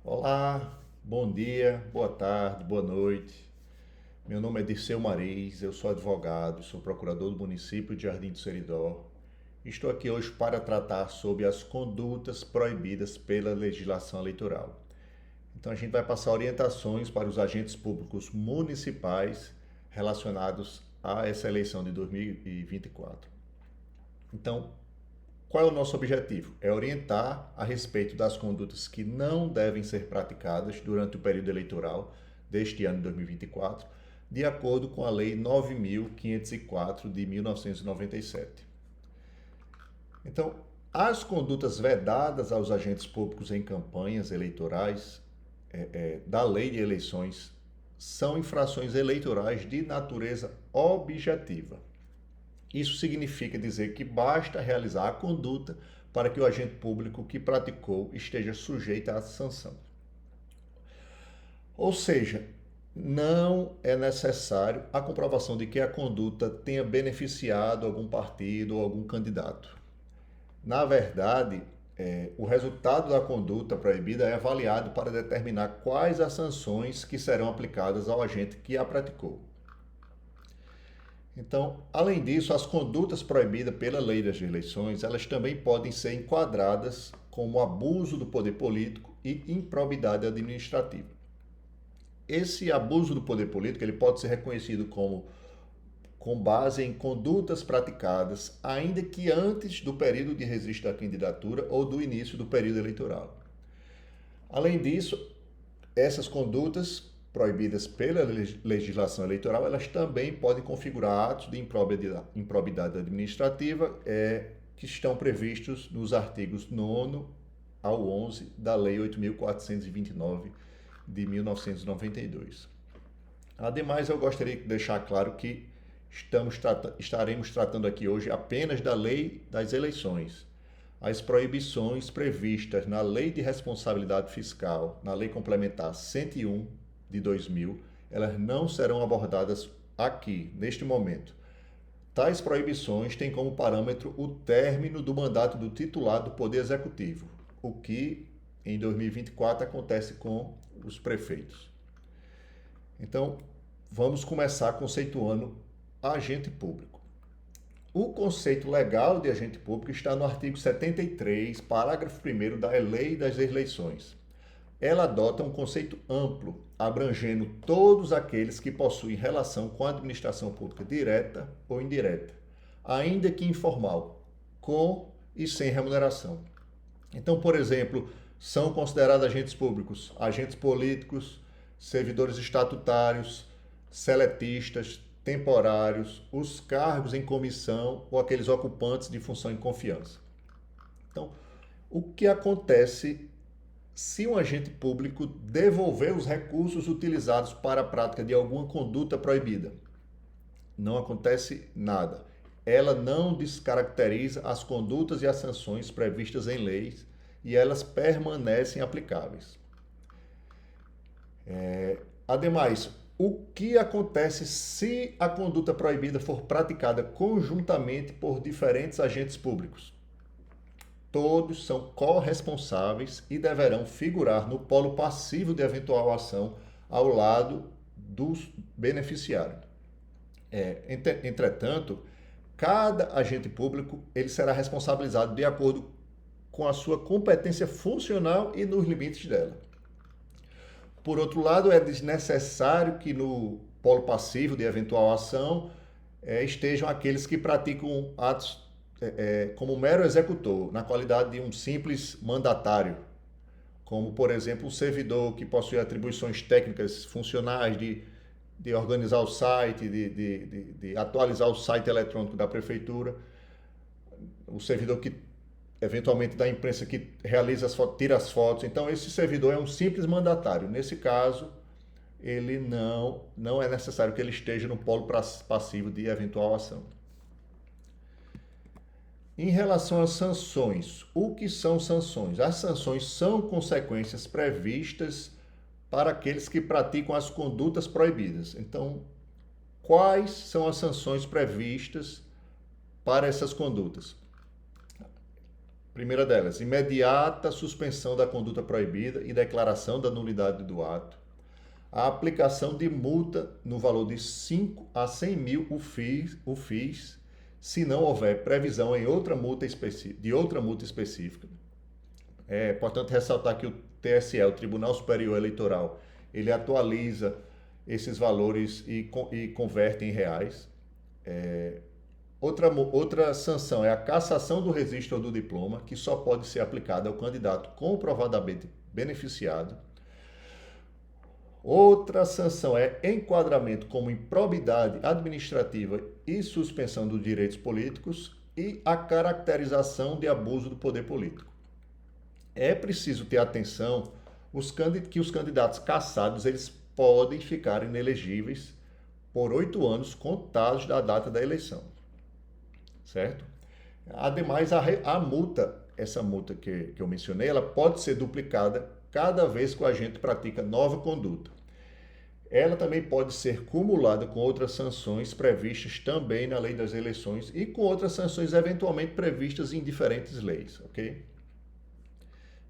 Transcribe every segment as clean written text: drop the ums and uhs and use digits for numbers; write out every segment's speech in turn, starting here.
Olá, bom dia, boa tarde, boa noite. Meu nome é Dirceu Mariz, eu sou advogado, sou procurador do município de Jardim do Seridó. Estou aqui hoje para tratar sobre as condutas proibidas pela legislação eleitoral. Então a gente vai passar orientações para os agentes públicos municipais relacionados a essa eleição de 2024. Então, qual é o nosso objetivo? É orientar a respeito das condutas que não devem ser praticadas durante o período eleitoral deste ano de 2024, de acordo com a Lei 9.504 de 1997. Então, as condutas vedadas aos agentes públicos em campanhas eleitorais da Lei de Eleições são infrações eleitorais de natureza objetiva. Isso significa dizer que basta realizar a conduta para que o agente público que praticou esteja sujeito à sanção. Ou seja, não é necessário a comprovação de que a conduta tenha beneficiado algum partido ou algum candidato. Na verdade, o resultado da conduta proibida é avaliado para determinar quais as sanções que serão aplicadas ao agente que a praticou. Então, além disso, as condutas proibidas pela lei das eleições, elas também podem ser enquadradas como abuso do poder político e improbidade administrativa. Esse abuso do poder político, ele pode ser reconhecido como com base em condutas praticadas ainda que antes do período de registro da candidatura ou do início do período eleitoral. Além disso, essas condutas proibidas pela legislação eleitoral, elas também podem configurar atos de improbidade administrativa que estão previstos nos artigos 9º ao 11 da Lei 8.429 de 1992. Ademais, eu gostaria de deixar claro que estaremos tratando aqui hoje apenas da Lei das Eleições. As proibições previstas na Lei de Responsabilidade Fiscal, na Lei Complementar 101 de 2000, elas não serão abordadas aqui, neste momento. Tais proibições têm como parâmetro o término do mandato do titular do Poder Executivo, o que em 2024 acontece com os prefeitos. Então, vamos começar conceituando agente público. O conceito legal de agente público está no artigo 73, parágrafo 1º da Lei das Eleições. Ela adota um conceito amplo, abrangendo todos aqueles que possuem relação com a administração pública direta ou indireta, ainda que informal, com e sem remuneração. Então, por exemplo, são considerados agentes públicos, agentes políticos, servidores estatutários, seletistas, temporários, os cargos em comissão ou aqueles ocupantes de função em confiança. Então, o que acontece se um agente público devolver os recursos utilizados para a prática de alguma conduta proibida? Não acontece nada. Ela não descaracteriza as condutas e as sanções previstas em leis e elas permanecem aplicáveis. Ademais, o que acontece se a conduta proibida for praticada conjuntamente por diferentes agentes públicos? Todos são corresponsáveis e deverão figurar no polo passivo de eventual ação ao lado do beneficiário. Entretanto, cada agente público ele será responsabilizado de acordo com a sua competência funcional e nos limites dela. Por outro lado, é desnecessário que no polo passivo de eventual ação estejam aqueles que praticam atos como mero executor, na qualidade de um simples mandatário, como, por exemplo, um servidor que possui atribuições técnicas funcionais de organizar o site, de atualizar o site eletrônico da prefeitura, o servidor que eventualmente da imprensa que realiza as fotos, tira as fotos. Então, esse servidor é um simples mandatário. Nesse caso, ele não é necessário que ele esteja no polo passivo de eventual ação. Em relação às sanções, o que são sanções? As sanções são consequências previstas para aqueles que praticam as condutas proibidas. Então, quais são as sanções previstas para essas condutas? Primeira delas, imediata suspensão da conduta proibida e declaração da nulidade do ato. A aplicação de multa no valor de 5 a 100 mil UFIs, se não houver previsão em outra multa específica. É importante ressaltar que o TSE, o Tribunal Superior Eleitoral, ele atualiza esses valores e converte em reais. Outra sanção é a cassação do registro ou do diploma, que só pode ser aplicada ao candidato comprovadamente beneficiado. Outra sanção é enquadramento como improbidade administrativa e suspensão dos direitos políticos e a caracterização de abuso do poder político. É preciso ter atenção que os candidatos cassados eles podem ficar inelegíveis por 8 anos contados da data da eleição, certo? Ademais, a multa, essa multa que eu mencionei, ela pode ser duplicada cada vez que o agente pratica nova conduta. Ela também pode ser cumulada com outras sanções previstas também na lei das eleições e com outras sanções eventualmente previstas em diferentes leis, ok?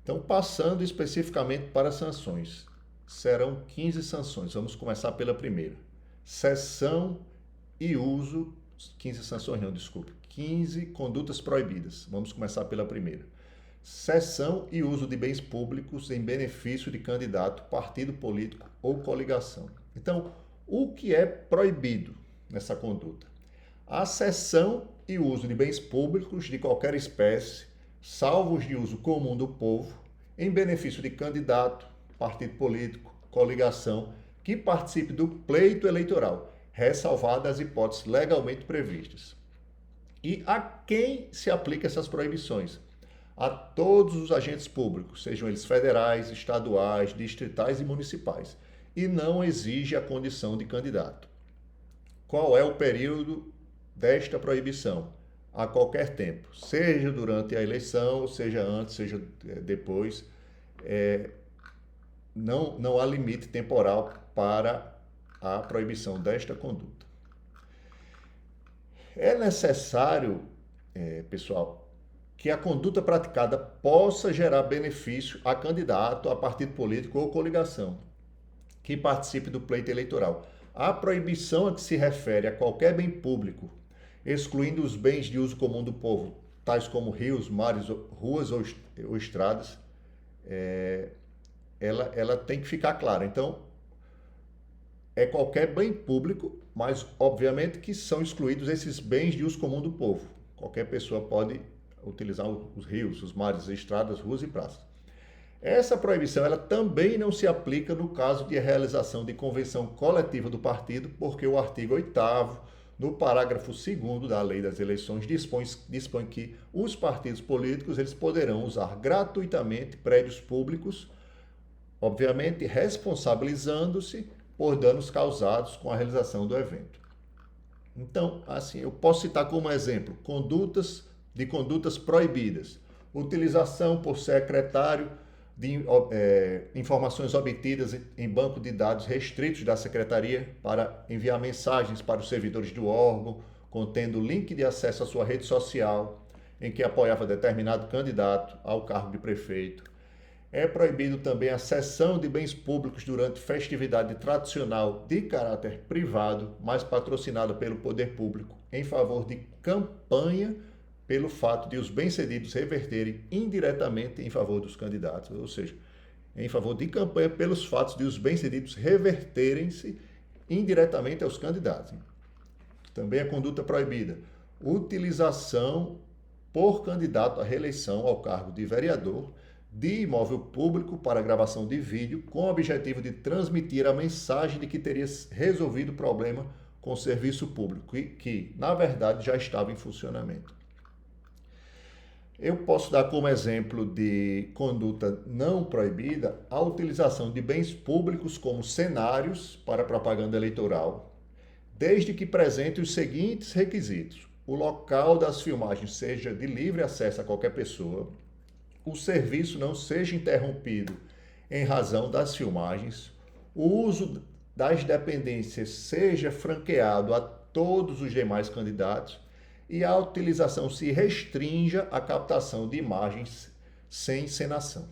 Então, passando especificamente para sanções, serão 15 sanções. Vamos começar pela primeira. Cessão e uso, 15 condutas proibidas. Vamos começar pela primeira. Cessão e uso de bens públicos em benefício de candidato, partido político ou coligação. Então, o que é proibido nessa conduta? A cessão e uso de bens públicos de qualquer espécie, salvos de uso comum do povo, em benefício de candidato, partido político, coligação, que participe do pleito eleitoral, ressalvadas as hipóteses legalmente previstas. E a quem se aplica essas proibições? A todos os agentes públicos, sejam eles federais, estaduais, distritais e municipais, e não exige a condição de candidato. Qual é o período desta proibição? A qualquer tempo, seja durante a eleição, seja antes, seja depois, não há limite temporal para a proibição desta conduta. É necessário, pessoal, que a conduta praticada possa gerar benefício a candidato, a partido político ou coligação que participe do pleito eleitoral. A proibição a que se refere a qualquer bem público, excluindo os bens de uso comum do povo, tais como rios, mares, ruas ou estradas, ela tem que ficar clara. Então, é qualquer bem público, mas obviamente que são excluídos esses bens de uso comum do povo. Qualquer pessoa pode utilizar os rios, os mares, as estradas, ruas e praças. Essa proibição ela também não se aplica no caso de realização de convenção coletiva do partido, porque o artigo 8º, no parágrafo 2º da Lei das Eleições, dispõe que os partidos políticos eles poderão usar gratuitamente prédios públicos, obviamente responsabilizando-se por danos causados com a realização do evento. Então, assim, eu posso citar como exemplo condutas proibidas, utilização por secretário de informações obtidas em banco de dados restritos da secretaria para enviar mensagens para os servidores do órgão, contendo link de acesso à sua rede social, em que apoiava determinado candidato ao cargo de prefeito. É proibido também a cessão de bens públicos durante festividade tradicional de caráter privado, mas patrocinada pelo poder público, em favor de campanha, pelo fato de os bem-cedidos reverterem indiretamente em favor dos candidatos, ou seja, em favor de campanha pelos fatos de os bem-cedidos reverterem-se indiretamente aos candidatos. Também a conduta proibida, utilização por candidato à reeleição ao cargo de vereador de imóvel público para gravação de vídeo com o objetivo de transmitir a mensagem de que teria resolvido o problema com o serviço público e que, na verdade, já estava em funcionamento. Eu posso dar como exemplo de conduta não proibida a utilização de bens públicos como cenários para propaganda eleitoral, desde que presente os seguintes requisitos: o local das filmagens seja de livre acesso a qualquer pessoa, o serviço não seja interrompido em razão das filmagens, o uso das dependências seja franqueado a todos os demais candidatos e a utilização se restrinja à captação de imagens sem encenação.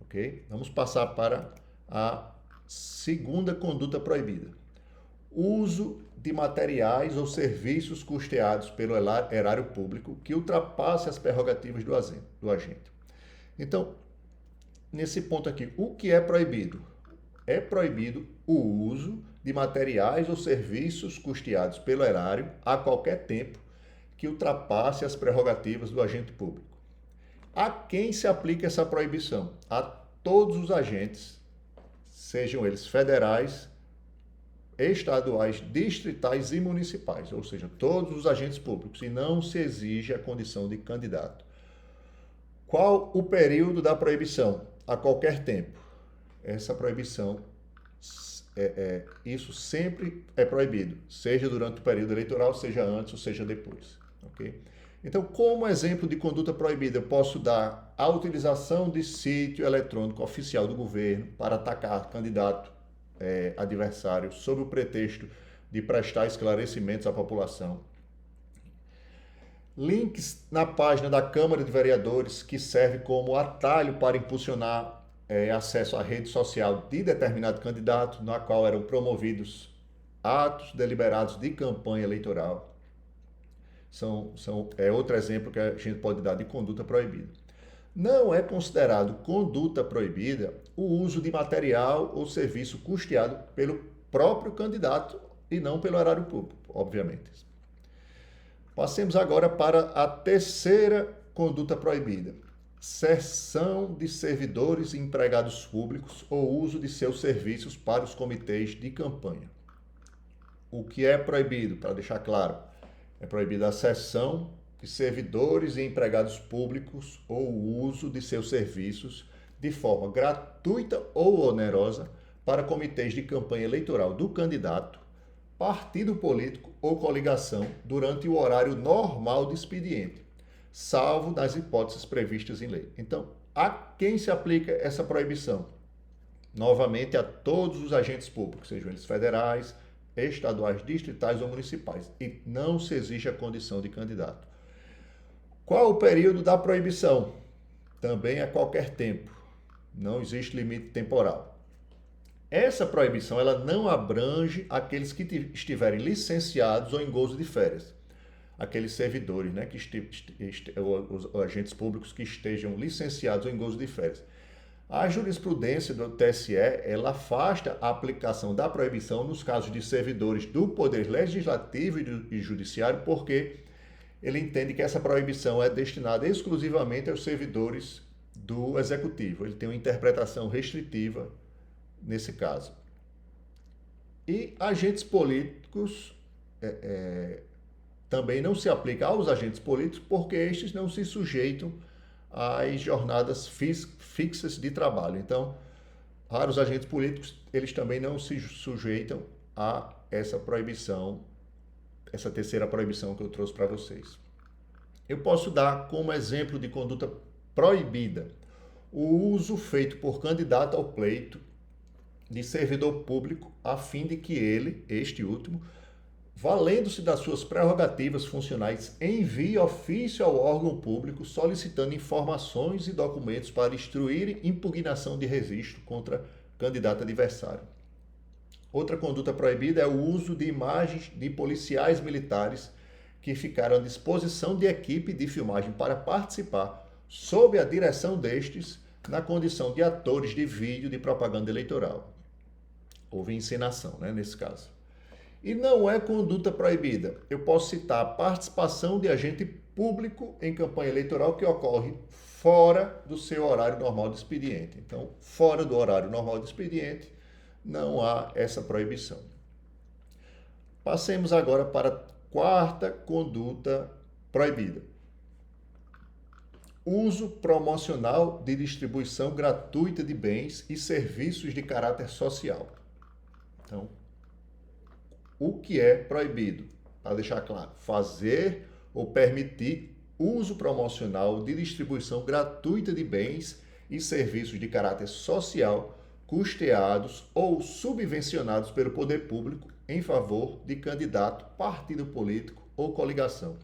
Ok? Vamos passar para a segunda conduta proibida. Uso de materiais ou serviços custeados pelo erário público que ultrapasse as prerrogativas do agente. Então, nesse ponto aqui, o que é proibido? É proibido o uso de materiais ou serviços custeados pelo erário a qualquer tempo que ultrapasse as prerrogativas do agente público. A quem se aplica essa proibição? A todos os agentes, sejam eles federais, estaduais, distritais e municipais, ou seja, todos os agentes públicos, e não se exige a condição de candidato. Qual o período da proibição? A qualquer tempo. Essa proibição, isso sempre é proibido, seja durante o período eleitoral, seja antes ou seja depois. Okay? Então, como exemplo de conduta proibida, eu posso dar a utilização de sítio eletrônico oficial do governo para atacar candidato adversário sob o pretexto de prestar esclarecimentos à população. Links na página da Câmara de Vereadores que serve como atalho para impulsionar acesso à rede social de determinado candidato, na qual eram promovidos atos deliberados de campanha eleitoral. É outro exemplo que a gente pode dar de conduta proibida. Não é considerado conduta proibida o uso de material ou serviço custeado pelo próprio candidato e não pelo erário público, obviamente. Passemos agora para a terceira conduta proibida. Cessão de servidores e empregados públicos ou uso de seus serviços para os comitês de campanha. O que é proibido, para deixar claro, é proibida a cessão de servidores e empregados públicos ou o uso de seus serviços de forma gratuita ou onerosa para comitês de campanha eleitoral do candidato, partido político ou coligação durante o horário normal de expediente, salvo nas hipóteses previstas em lei. Então, a quem se aplica essa proibição? Novamente, a todos os agentes públicos, sejam eles federais, estaduais, distritais ou municipais, e não se exige a condição de candidato. Qual o período da proibição? Também a qualquer tempo. Não existe limite temporal. Essa proibição ela não abrange aqueles que estiverem licenciados ou em gozo de férias. Aqueles servidores, né, os agentes públicos que estejam licenciados ou em gozo de férias. A jurisprudência do TSE, ela afasta a aplicação da proibição nos casos de servidores do Poder Legislativo e Judiciário, porque ele entende que essa proibição é destinada exclusivamente aos servidores do Executivo. Ele tem uma interpretação restritiva nesse caso. E agentes políticos também não se aplica aos agentes políticos porque estes não se sujeitam às jornadas fixas de trabalho. Então, raros agentes políticos, eles também não se sujeitam a essa proibição, essa terceira proibição que eu trouxe para vocês. Eu posso dar como exemplo de conduta proibida o uso feito por candidato ao pleito de servidor público a fim de que ele, este último, valendo-se das suas prerrogativas funcionais, envie ofício ao órgão público solicitando informações e documentos para instruir impugnação de registro contra candidato adversário. Outra conduta proibida é o uso de imagens de policiais militares que ficaram à disposição de equipe de filmagem para participar, sob a direção destes, na condição de atores de vídeo de propaganda eleitoral. Houve encenação, nesse caso. E não é conduta proibida. Eu posso citar a participação de agente público em campanha eleitoral que ocorre fora do seu horário normal de expediente. Então, fora do horário normal de expediente, não há essa proibição. Passemos agora para a quarta conduta proibida. Uso promocional de distribuição gratuita de bens e serviços de caráter social. Então, o que é proibido? Para deixar claro, fazer ou permitir uso promocional de distribuição gratuita de bens e serviços de caráter social custeados ou subvencionados pelo poder público em favor de candidato, partido político ou coligação.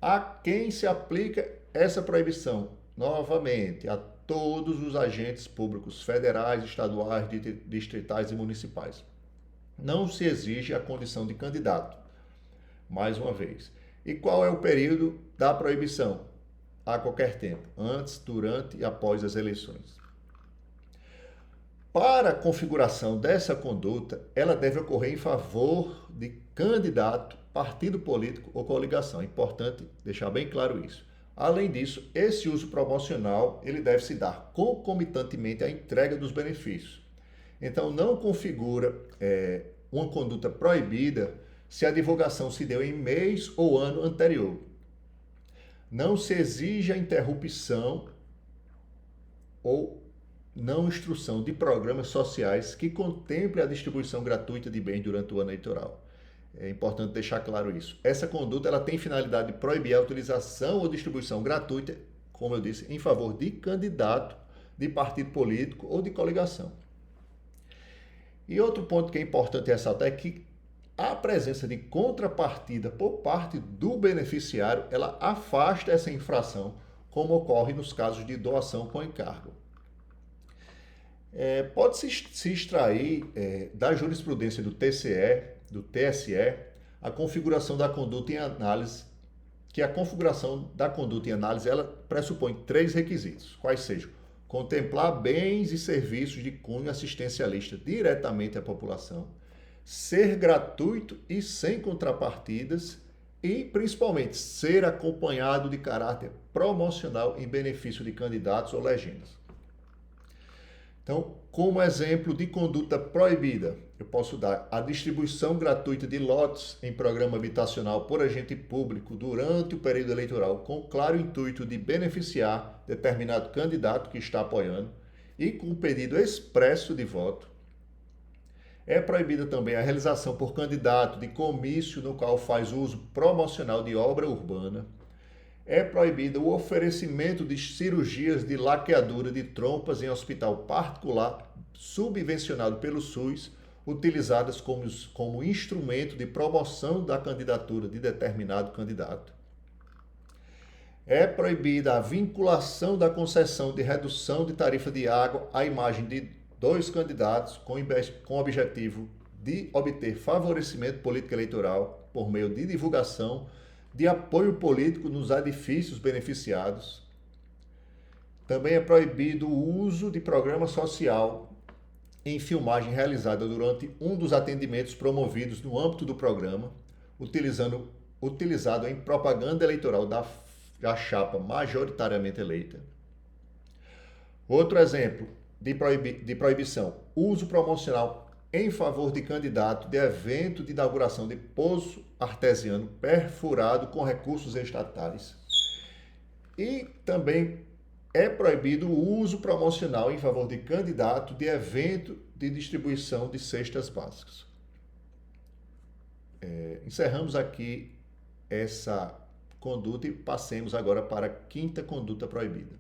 A quem se aplica essa proibição? Novamente, a todos os agentes públicos federais, estaduais, distritais e municipais. Não se exige a condição de candidato, mais uma vez. E qual é o período da proibição? A qualquer tempo, antes, durante e após as eleições. Para a configuração dessa conduta, ela deve ocorrer em favor de candidato, partido político ou coligação. É importante deixar bem claro isso. Além disso, esse uso promocional ele deve se dar concomitantemente à entrega dos benefícios. Então, não configura uma conduta proibida se a divulgação se deu em mês ou ano anterior. Não se exige a interrupção ou não instrução de programas sociais que contemple a distribuição gratuita de bens durante o ano eleitoral. É importante deixar claro isso. Essa conduta ela tem finalidade de proibir a utilização ou distribuição gratuita, como eu disse, em favor de candidato, de partido político ou de coligação. E outro ponto que é importante ressaltar é que a presença de contrapartida por parte do beneficiário, ela afasta essa infração, como ocorre nos casos de doação com encargo. Pode-se se extrair da jurisprudência do TSE, a configuração da conduta em análise, que a configuração da conduta em análise ela pressupõe 3 requisitos, quais sejam: contemplar bens e serviços de cunho assistencialista diretamente à população, ser gratuito e sem contrapartidas e, principalmente, ser acompanhado de caráter promocional em benefício de candidatos ou legendas. Então, como exemplo de conduta proibida, eu posso dar a distribuição gratuita de lotes em programa habitacional por agente público durante o período eleitoral, com claro intuito de beneficiar determinado candidato que está apoiando e com pedido expresso de voto. É proibida também a realização por candidato de comício no qual faz uso promocional de obra urbana. É proibido o oferecimento de cirurgias de laqueadura de trompas em hospital particular subvencionado pelo SUS, utilizadas como instrumento de promoção da candidatura de determinado candidato. É proibida a vinculação da concessão de redução de tarifa de água à imagem de 2 candidatos com o objetivo de obter favorecimento político eleitoral por meio de divulgação de apoio político nos edifícios beneficiados. Também é proibido o uso de programa social em filmagem realizada durante um dos atendimentos promovidos no âmbito do programa, utilizado em propaganda eleitoral da chapa majoritariamente eleita. Outro exemplo de proibição: uso promocional em favor de candidato de evento de inauguração de poço artesiano perfurado com recursos estatais. E também é proibido o uso promocional em favor de candidato de evento de distribuição de cestas básicas. Encerramos aqui essa conduta e passemos agora para a 5ª conduta proibida.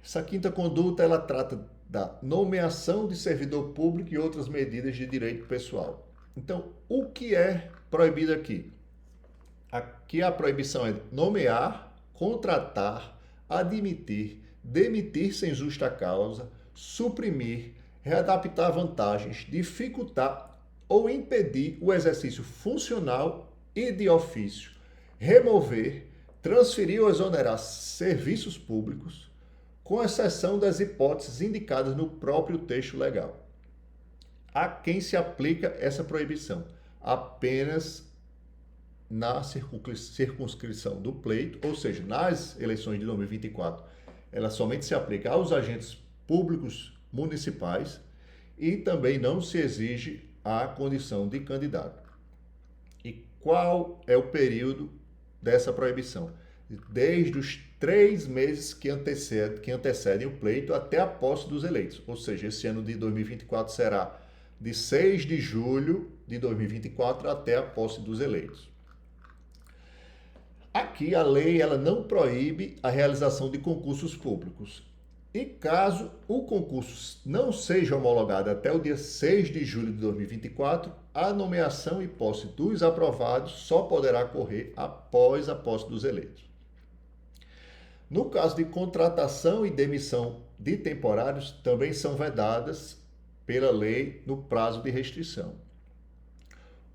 Essa 5ª conduta ela trata da nomeação de servidor público e outras medidas de direito pessoal. Então, o que é proibido aqui? Aqui a proibição é nomear, contratar, admitir, demitir sem justa causa, suprimir, readaptar vantagens, dificultar ou impedir o exercício funcional e de ofício, remover, transferir ou exonerar serviços públicos, com exceção das hipóteses indicadas no próprio texto legal. A quem se aplica essa proibição? Apenas na circunscrição do pleito, ou seja, nas eleições de 2024, ela somente se aplica aos agentes públicos municipais e também não se exige a condição de candidato. E qual é o período dessa proibição? Desde os 3 meses que antecedem o pleito até a posse dos eleitos. Ou seja, esse ano de 2024 será de 6 de julho de 2024 até a posse dos eleitos. Aqui a lei ela não proíbe a realização de concursos públicos. E caso o concurso não seja homologado até o dia 6 de julho de 2024, a nomeação e posse dos aprovados só poderá ocorrer após a posse dos eleitos. No caso de contratação e demissão de temporários, também são vedadas pela lei no prazo de restrição.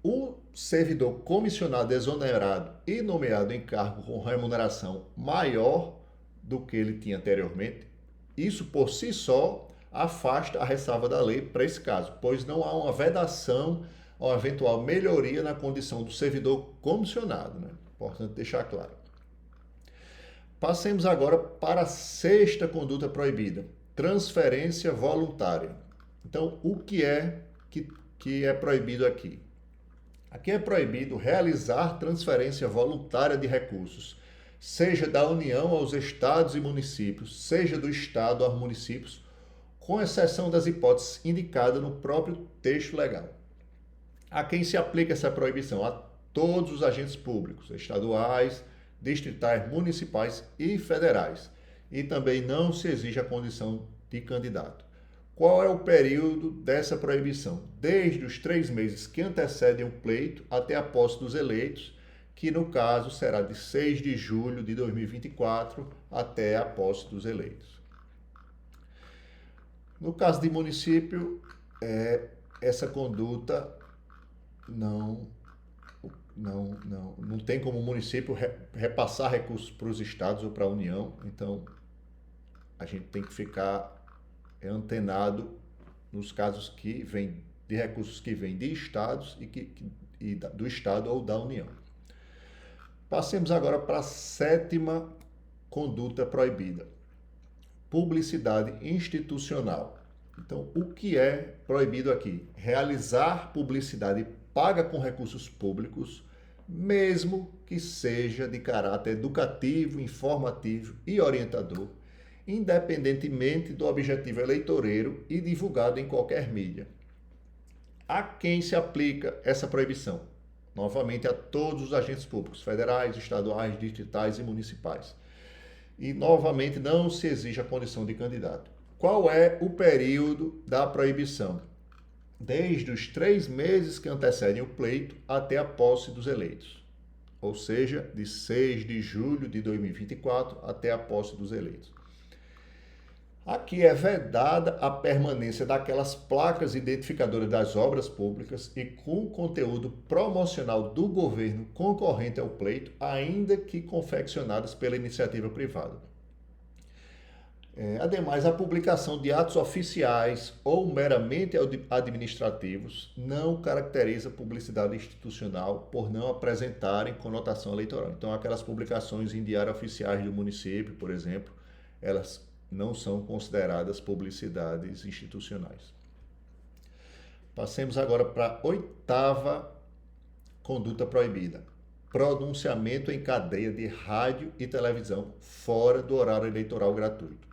O servidor comissionado exonerado e nomeado em cargo com remuneração maior do que ele tinha anteriormente, isso por si só afasta a ressalva da lei para esse caso, pois não há uma vedação a uma eventual melhoria na condição do servidor comissionado, né? Importante deixar claro. Passemos agora para a sexta conduta proibida, transferência voluntária. Então, o que é proibido aqui? Aqui é proibido realizar transferência voluntária de recursos, seja da União aos estados e municípios, seja do estado aos municípios, com exceção das hipóteses indicadas no próprio texto legal. A quem se aplica essa proibição? A todos os agentes públicos, estaduais, distritais, municipais e federais. E também não se exige a condição de candidato. Qual é o período dessa proibição? Desde os 3 meses que antecedem o pleito até a posse dos eleitos, que no caso será de 6 de julho de 2024 até a posse dos eleitos. No caso de município, essa conduta não tem como o município repassar recursos para os estados ou para a União, então a gente tem que ficar antenado nos casos que vêm de recursos que vêm de estados e do estado ou da União. Passemos agora para a sétima conduta proibida, publicidade institucional. Então, o que é proibido aqui? Realizar publicidade paga com recursos públicos, mesmo que seja de caráter educativo, informativo e orientador, independentemente do objetivo eleitoreiro e divulgado em qualquer mídia. A quem se aplica essa proibição? Novamente, a todos os agentes públicos, federais, estaduais, distritais e municipais. E, novamente, não se exige a condição de candidato. Qual é o período da proibição? Desde os 3 meses que antecedem o pleito até a posse dos eleitos. Ou seja, de 6 de julho de 2024 até a posse dos eleitos. Aqui é vedada a permanência daquelas placas identificadoras das obras públicas e com conteúdo promocional do governo concorrente ao pleito, ainda que confeccionadas pela iniciativa privada. Ademais, a publicação de atos oficiais ou meramente administrativos não caracteriza publicidade institucional por não apresentarem conotação eleitoral. Então, aquelas publicações em diários oficiais do município, por exemplo, elas não são consideradas publicidades institucionais. Passemos agora para a 8ª conduta proibida. Pronunciamento em cadeia de rádio e televisão fora do horário eleitoral gratuito.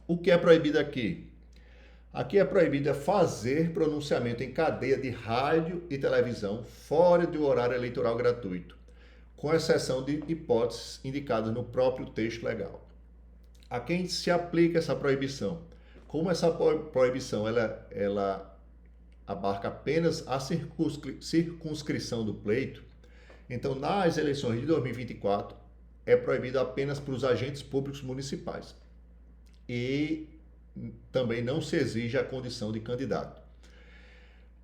O que é proibido aqui? Aqui é proibido fazer pronunciamento em cadeia de rádio e televisão fora do horário eleitoral gratuito, com exceção de hipóteses indicadas no próprio texto legal. A quem se aplica essa proibição? Como essa proibição ela abarca apenas a circunscrição do pleito, então nas eleições de 2024 é proibido apenas para os agentes públicos municipais e também não se exige a condição de candidato.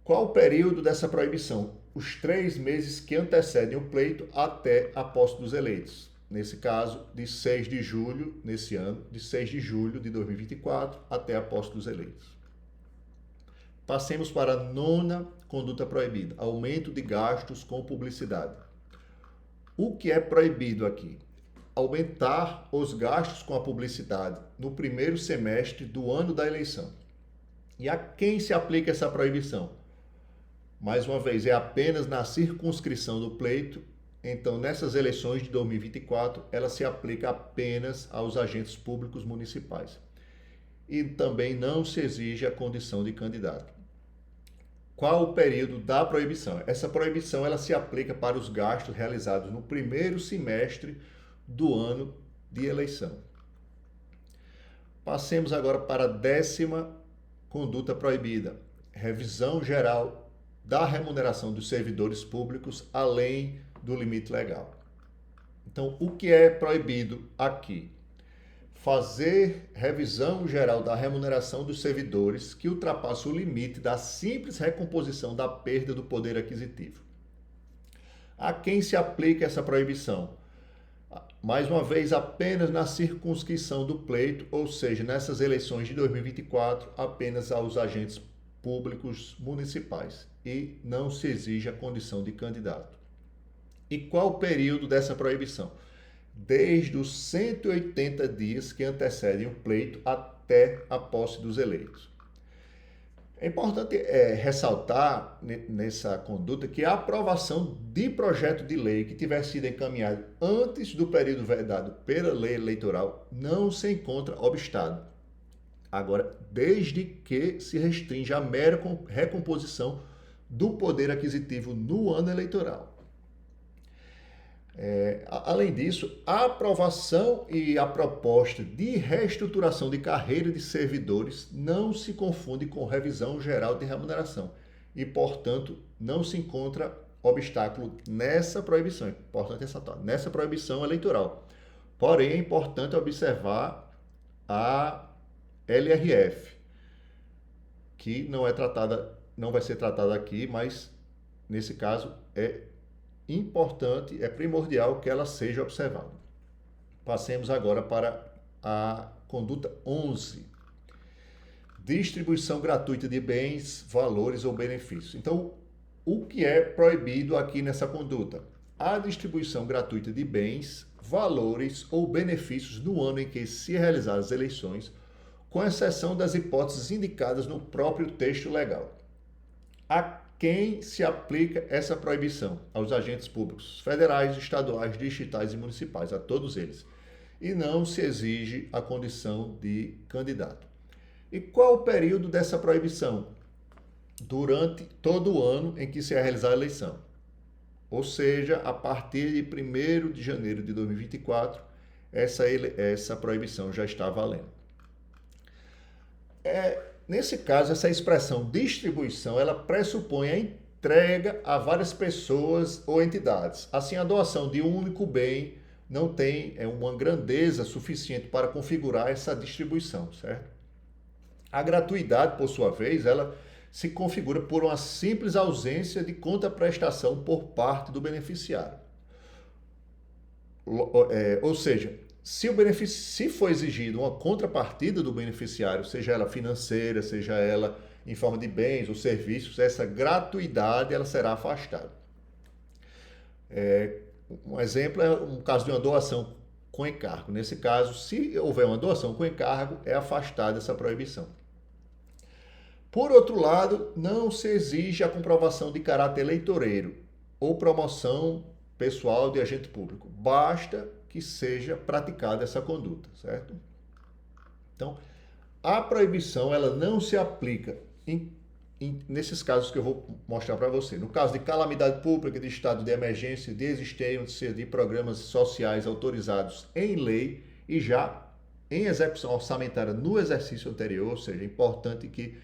Qual o período dessa proibição? Os 3 meses que antecedem o pleito até a posse dos eleitos. Nesse caso, de 6 de julho, nesse ano, de 6 de julho de 2024 até a posse dos eleitos. Passemos para a 9ª conduta proibida, aumento de gastos com publicidade. O que é proibido aqui? Aumentar os gastos com a publicidade no primeiro semestre do ano da eleição. E a quem se aplica essa proibição? Mais uma vez, é apenas na circunscrição do pleito. Então, nessas eleições de 2024, ela se aplica apenas aos agentes públicos municipais. E também não se exige a condição de candidato. Qual o período da proibição? Essa proibição ela se aplica para os gastos realizados no primeiro semestre do ano de eleição. Passemos agora para a 10ª conduta proibida: revisão geral da remuneração dos servidores públicos além do limite legal. Então, o que é proibido aqui? Fazer revisão geral da remuneração dos servidores que ultrapassa o limite da simples recomposição da perda do poder aquisitivo. A quem se aplica essa proibição? Mais uma vez, apenas na circunscrição do pleito, ou seja, nessas eleições de 2024, apenas aos agentes públicos municipais, e não se exige a condição de candidato. E qual o período dessa proibição? Desde os 180 dias que antecedem o pleito até a posse dos eleitos. É importante ressaltar nessa conduta que a aprovação de projeto de lei que tiver sido encaminhado antes do período vedado pela lei eleitoral não se encontra obstado. Agora, desde que se restrinja a mera recomposição do poder aquisitivo no ano eleitoral. Além disso, a aprovação e a proposta de reestruturação de carreira de servidores não se confunde com revisão geral de remuneração e, portanto, não se encontra obstáculo nessa proibição. É importante ressaltar, nessa proibição eleitoral. Porém, é importante observar a LRF, que não vai ser tratada aqui, mas nesse caso é importante, é primordial que ela seja observada. Passemos agora para a conduta 11. Distribuição gratuita de bens, valores ou benefícios. Então, o que é proibido aqui nessa conduta? A distribuição gratuita de bens, valores ou benefícios no ano em que se realizar as eleições, com exceção das hipóteses indicadas no próprio texto legal. A quem se aplica essa proibição? Aos agentes públicos federais, estaduais, distritais e municipais, a todos eles. E não se exige a condição de candidato. E qual o período dessa proibição? Durante todo o ano em que se realizar a eleição. Ou seja, a partir de 1º de janeiro de 2024, essa proibição já está valendo. Nesse caso, essa expressão distribuição, ela pressupõe a entrega a várias pessoas ou entidades. Assim, a doação de um único bem não tem uma grandeza suficiente para configurar essa distribuição, certo? A gratuidade, por sua vez, ela se configura por uma simples ausência de contraprestação por parte do beneficiário. Ou seja, se for exigido uma contrapartida do beneficiário, seja ela financeira, seja ela em forma de bens ou serviços, essa gratuidade ela será afastada. Um exemplo é um caso de uma doação com encargo. Nesse caso, se houver uma doação com encargo, é afastada essa proibição. Por outro lado, não se exige a comprovação de caráter eleitoreiro ou promoção pessoal de agente público. Basta que seja praticada essa conduta, certo? Então, a proibição ela não se aplica nesses casos que eu vou mostrar para você. No caso de calamidade pública, de estado de emergência, de existência de programas sociais autorizados em lei e já em execução orçamentária no exercício anterior, ou seja, é importante que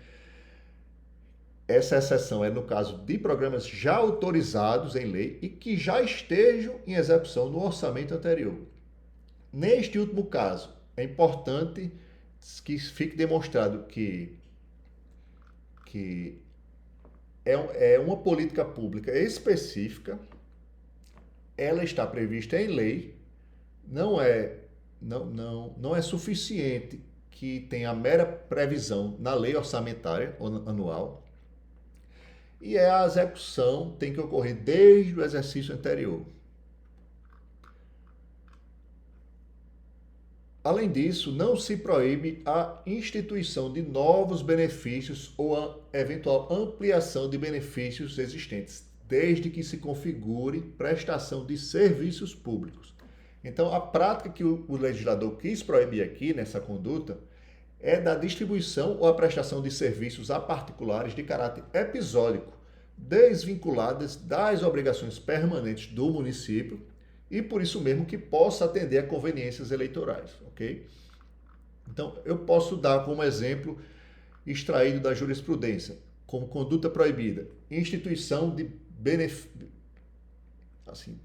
essa exceção é no caso de programas já autorizados em lei e que já estejam em execução no orçamento anterior. Neste último caso, é importante que fique demonstrado que é uma política pública específica, ela está prevista em lei, não é suficiente que tenha a mera previsão na lei orçamentária anual, e a execução tem que ocorrer desde o exercício anterior. Além disso, não se proíbe a instituição de novos benefícios ou a eventual ampliação de benefícios existentes, desde que se configure prestação de serviços públicos. Então, a prática que o legislador quis proibir aqui nessa conduta é da distribuição ou a prestação de serviços a particulares de caráter episódico, desvinculadas das obrigações permanentes do município e por isso mesmo que possa atender a conveniências eleitorais, ok? Então, eu posso dar como exemplo extraído da jurisprudência, como conduta proibida, instituição de benefício, assim,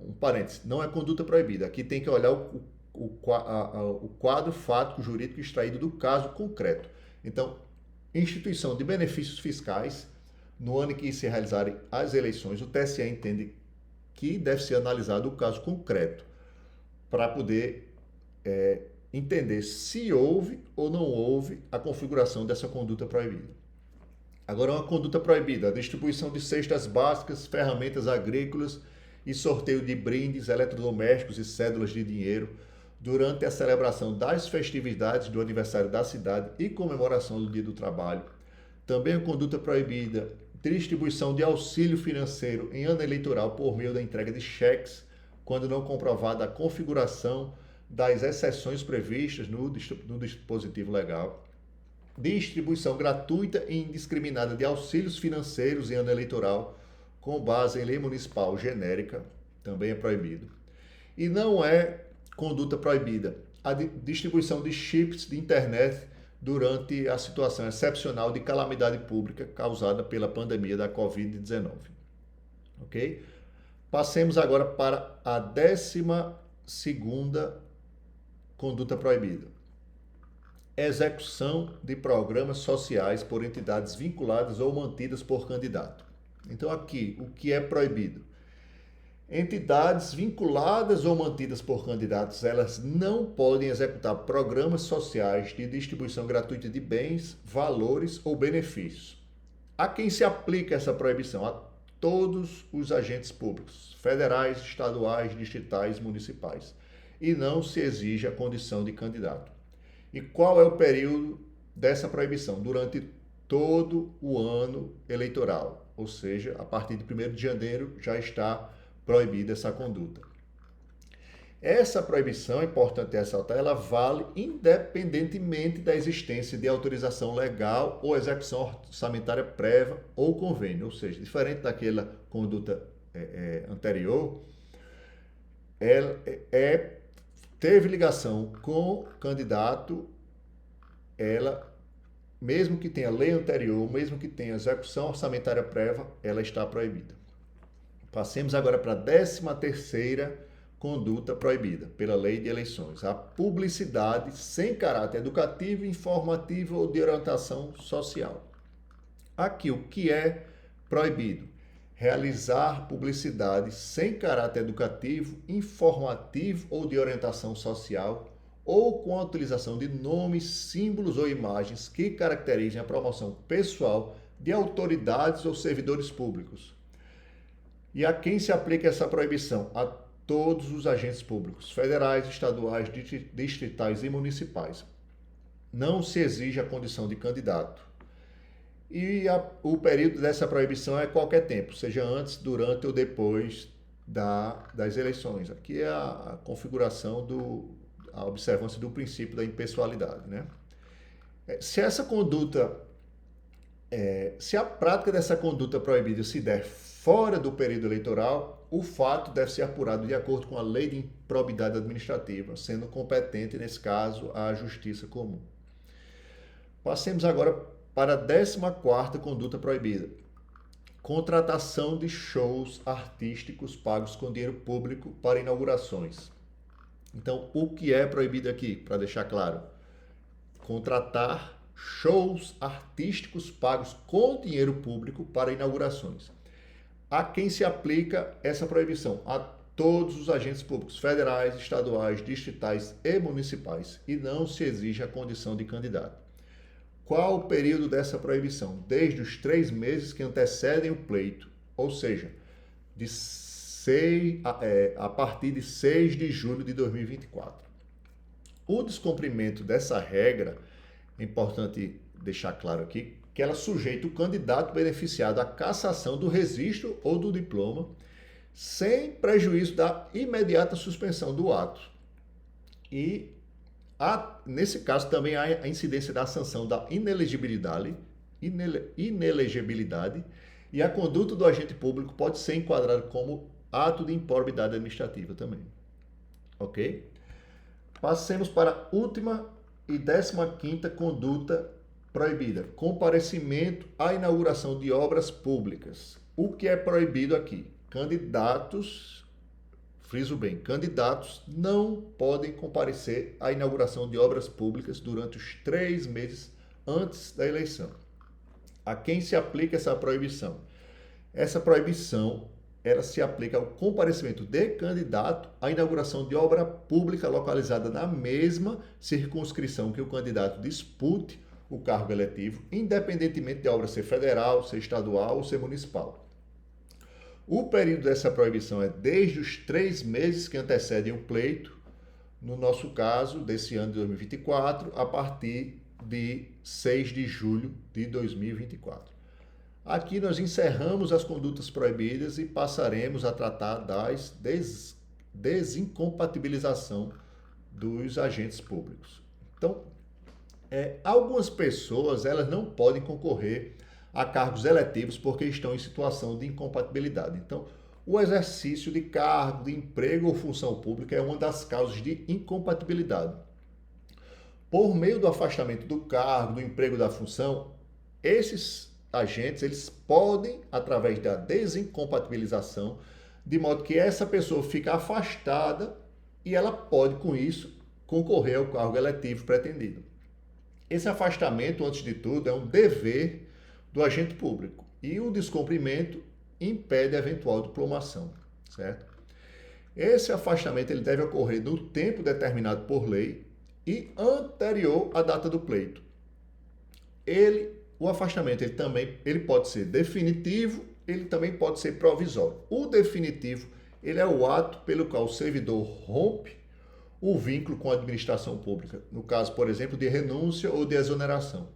um parênteses, não é conduta proibida. Aqui tem que olhar o quadro fático jurídico extraído do caso concreto. Então, instituição de benefícios fiscais, no ano em que se realizarem as eleições, o TSE entende que deve ser analisado o caso concreto para poder entender se houve ou não houve a configuração dessa conduta proibida. Agora, uma conduta proibida, a distribuição de cestas básicas, ferramentas agrícolas e sorteio de brindes, eletrodomésticos e cédulas de dinheiro durante a celebração das festividades do aniversário da cidade e comemoração do Dia do Trabalho. Também a conduta proibida, distribuição de auxílio financeiro em ano eleitoral por meio da entrega de cheques, quando não comprovada a configuração das exceções previstas no dispositivo legal. Distribuição gratuita e indiscriminada de auxílios financeiros em ano eleitoral, com base em lei municipal genérica, também é proibido. E não é conduta proibida a distribuição de chips de internet durante a situação excepcional de calamidade pública causada pela pandemia da Covid-19. Ok? Passemos agora para a 12ª conduta proibida. Execução de programas sociais por entidades vinculadas ou mantidas por candidato. Então aqui, o que é proibido? Entidades vinculadas ou mantidas por candidatos, elas não podem executar programas sociais de distribuição gratuita de bens, valores ou benefícios. A quem se aplica essa proibição? A todos os agentes públicos, federais, estaduais, distritais, municipais. E não se exige a condição de candidato. E qual é o período dessa proibição? Durante todo o ano eleitoral, ou seja, a partir de 1º de janeiro já está proibida essa conduta. Essa proibição, é importante ressaltar, ela vale independentemente da existência de autorização legal ou execução orçamentária prévia ou convênio, ou seja, diferente daquela conduta anterior, ela teve ligação com o candidato, ela, mesmo que tenha lei anterior, mesmo que tenha execução orçamentária prévia, ela está proibida. Passemos agora para a 13ª conduta proibida pela lei de eleições. A publicidade sem caráter educativo, informativo ou de orientação social. Aqui, o que é proibido? Realizar publicidade sem caráter educativo, informativo ou de orientação social, ou com a utilização de nomes, símbolos ou imagens que caracterizem a promoção pessoal de autoridades ou servidores públicos. E a quem se aplica essa proibição? A todos os agentes públicos, federais, estaduais, distritais e municipais. Não se exige a condição de candidato. E o período dessa proibição é qualquer tempo, seja antes, durante ou depois das eleições. Aqui é a configuração a observância do princípio da impessoalidade, né? Se essa conduta, se a prática dessa conduta proibida se der fora do período eleitoral, o fato deve ser apurado de acordo com a lei de improbidade administrativa, sendo competente, nesse caso, a Justiça Comum. Passemos agora para a 14ª conduta proibida. Contratação de shows artísticos pagos com dinheiro público para inaugurações. Então, o que é proibido aqui, para deixar claro? Contratar shows artísticos pagos com dinheiro público para inaugurações. A quem se aplica essa proibição? A todos os agentes públicos federais, estaduais, distritais e municipais, e não se exige a condição de candidato. Qual o período dessa proibição? Desde os 3 meses que antecedem o pleito, ou seja, a partir de 6 de julho de 2024. O descumprimento dessa regra, é importante deixar claro aqui, que ela sujeita o candidato beneficiado à cassação do registro ou do diploma, sem prejuízo da imediata suspensão do ato. E, nesse caso, também há a incidência da sanção da inelegibilidade, e a conduta do agente público pode ser enquadrada como ato de improbidade administrativa também. Ok? Passemos para a última E 15ª conduta proibida, comparecimento à inauguração de obras públicas. O que é proibido aqui? Candidatos, friso bem, candidatos não podem comparecer à inauguração de obras públicas durante os 3 meses antes da eleição. A quem se aplica essa proibição? Essa proibição, ela se aplica ao comparecimento de candidato à inauguração de obra pública localizada na mesma circunscrição que o candidato dispute o cargo eletivo, independentemente de a obra ser federal, ser estadual ou ser municipal. O período dessa proibição é desde os 3 meses que antecedem o pleito, no nosso caso, desse ano de 2024, a partir de 6 de julho de 2024. Aqui nós encerramos as condutas proibidas e passaremos a tratar das desincompatibilização dos agentes públicos. Então, algumas pessoas elas não podem concorrer a cargos eletivos porque estão em situação de incompatibilidade. Então, o exercício de cargo, de emprego ou função pública é uma das causas de incompatibilidade. Por meio do afastamento do cargo, do emprego, da função, esses agentes eles podem, através da desincompatibilização, de modo que essa pessoa fica afastada e ela pode, com isso, concorrer ao cargo eletivo pretendido. Esse afastamento, antes de tudo, é um dever do agente público e o descumprimento impede a eventual diplomação, certo? Esse afastamento ele deve ocorrer no tempo determinado por lei e anterior à data do pleito. O afastamento ele pode ser definitivo, ele também pode ser provisório. O definitivo ele é o ato pelo qual o servidor rompe o vínculo com a administração pública, no caso, por exemplo, de renúncia ou de exoneração.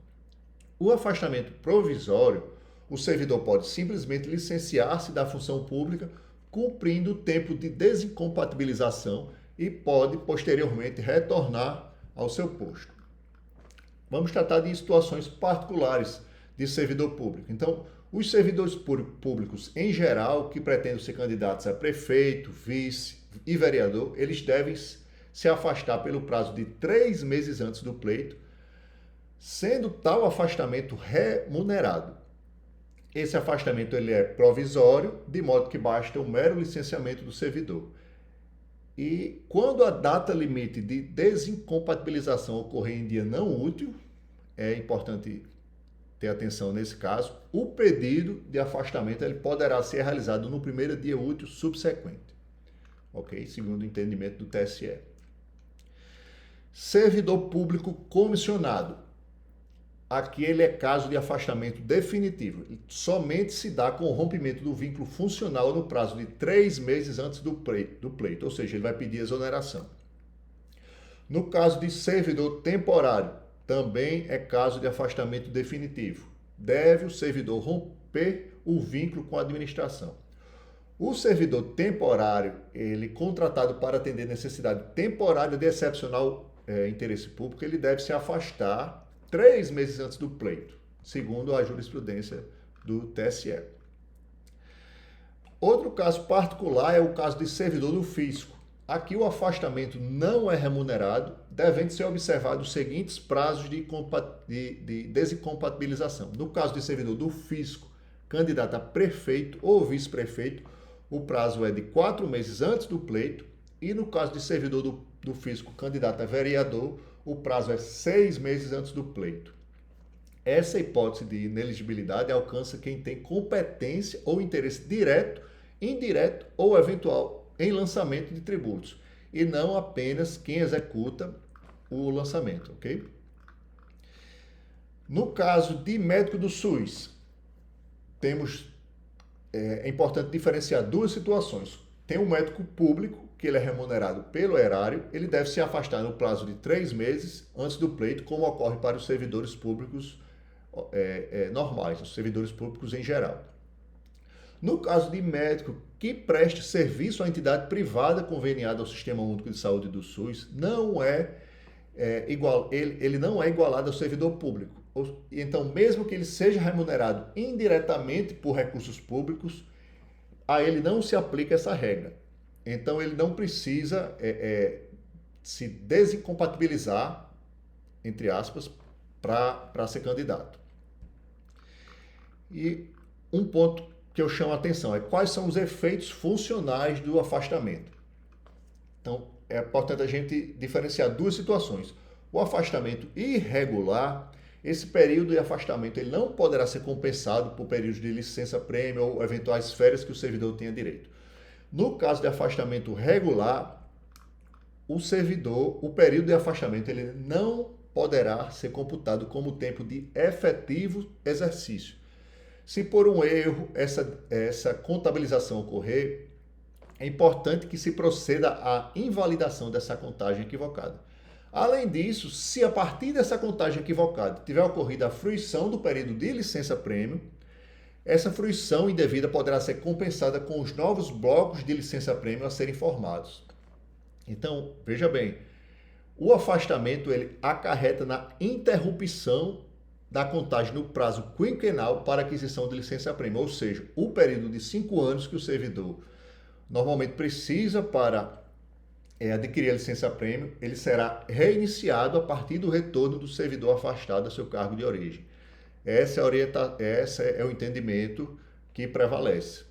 O afastamento provisório, o servidor pode simplesmente licenciar-se da função pública, cumprindo o tempo de desincompatibilização e pode, posteriormente, retornar ao seu posto. Vamos tratar de situações particulares de servidor público. Então, os servidores públicos, em geral, que pretendem ser candidatos a prefeito, vice e vereador, eles devem se afastar pelo prazo de 3 meses antes do pleito, sendo tal afastamento remunerado. Esse afastamento ele é provisório, de modo que basta o mero licenciamento do servidor. E quando a data limite de desincompatibilização ocorrer em dia não útil, é importante ter atenção nesse caso, o pedido de afastamento ele poderá ser realizado no primeiro dia útil subsequente. Ok? Segundo o entendimento do TSE. Servidor público comissionado. Aqui ele é caso de afastamento definitivo. Ele somente se dá com o rompimento do vínculo funcional no prazo de 3 meses antes do pleito, ou seja, ele vai pedir exoneração. No caso de servidor temporário, também é caso de afastamento definitivo. Deve o servidor romper o vínculo com a administração. O servidor temporário, ele contratado para atender necessidade temporária de excepcional interesse público, ele deve se afastar 3 meses antes do pleito, segundo a jurisprudência do TSE. Outro caso particular é o caso de servidor do fisco. Aqui o afastamento não é remunerado, devendo ser observados os seguintes prazos de desincompatibilização. No caso de servidor do fisco, candidato a prefeito ou vice-prefeito, o prazo é de 4 meses antes do pleito, e no caso de servidor do fisco, candidato a vereador, o prazo é 6 meses antes do pleito. Essa hipótese de ineligibilidade alcança quem tem competência ou interesse direto, indireto ou eventual em lançamento de tributos, e não apenas quem executa o lançamento, ok? No caso de médico do SUS, é importante diferenciar 2 situações. Tem um médico público, que ele é remunerado pelo erário, ele deve se afastar no prazo de 3 meses antes do pleito, como ocorre para os servidores públicos normais, os servidores públicos em geral. No caso de médico que preste serviço à entidade privada conveniada ao Sistema Único de Saúde do SUS, ele não é igualado ao servidor público. Então, mesmo que ele seja remunerado indiretamente por recursos públicos, a ele não se aplica essa regra. Então, ele não precisa se desincompatibilizar entre aspas, para ser candidato. E um ponto que eu chamo a atenção é quais são os efeitos funcionais do afastamento. Então, é importante a gente diferenciar duas situações. O afastamento irregular, esse período de afastamento ele não poderá ser compensado por períodos de licença-prêmio ou eventuais férias que o servidor tenha direito. No caso de afastamento regular, o servidor, o período de afastamento, ele não poderá ser computado como tempo de efetivo exercício. Se por um erro essa contabilização ocorrer, é importante que se proceda à invalidação dessa contagem equivocada. Além disso, se a partir dessa contagem equivocada tiver ocorrido a fruição do período de licença-prêmio, essa fruição indevida poderá ser compensada com os novos blocos de licença-prêmio a serem formados. Então, veja bem, o afastamento ele acarreta na interrupção da contagem no prazo quinquenal para aquisição de licença-prêmio, ou seja, o período de 5 anos que o servidor normalmente precisa para adquirir a licença-prêmio, ele será reiniciado a partir do retorno do servidor afastado do seu cargo de origem. Esse é o entendimento que prevalece.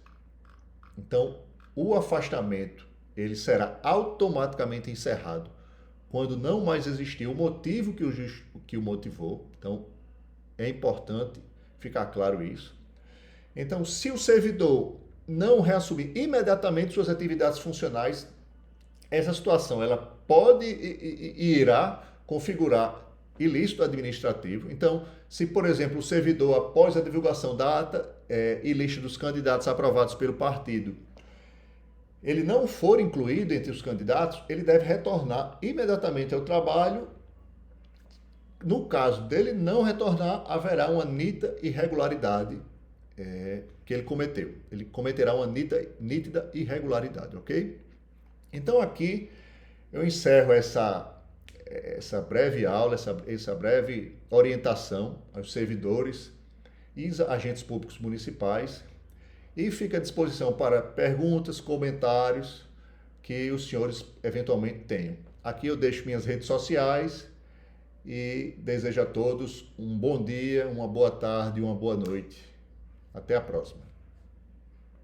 Então, o afastamento ele será automaticamente encerrado quando não mais existir o motivo que o motivou. Então, é importante ficar claro isso. Então, se o servidor não reassumir imediatamente suas atividades funcionais, essa situação ela pode e irá configurar ilícito administrativo. Então, se, por exemplo, o servidor, após a divulgação da ata e lista dos candidatos aprovados pelo partido, ele não for incluído entre os candidatos, ele deve retornar imediatamente ao trabalho. No caso dele não retornar, haverá uma nítida irregularidade que ele cometeu. Ele cometerá uma nítida irregularidade, ok? Então aqui eu encerro essa breve aula, essa breve orientação aos servidores e agentes públicos municipais e fica à disposição para perguntas, comentários que os senhores eventualmente tenham. Aqui eu deixo minhas redes sociais e desejo a todos um bom dia, uma boa tarde e uma boa noite. Até a próxima.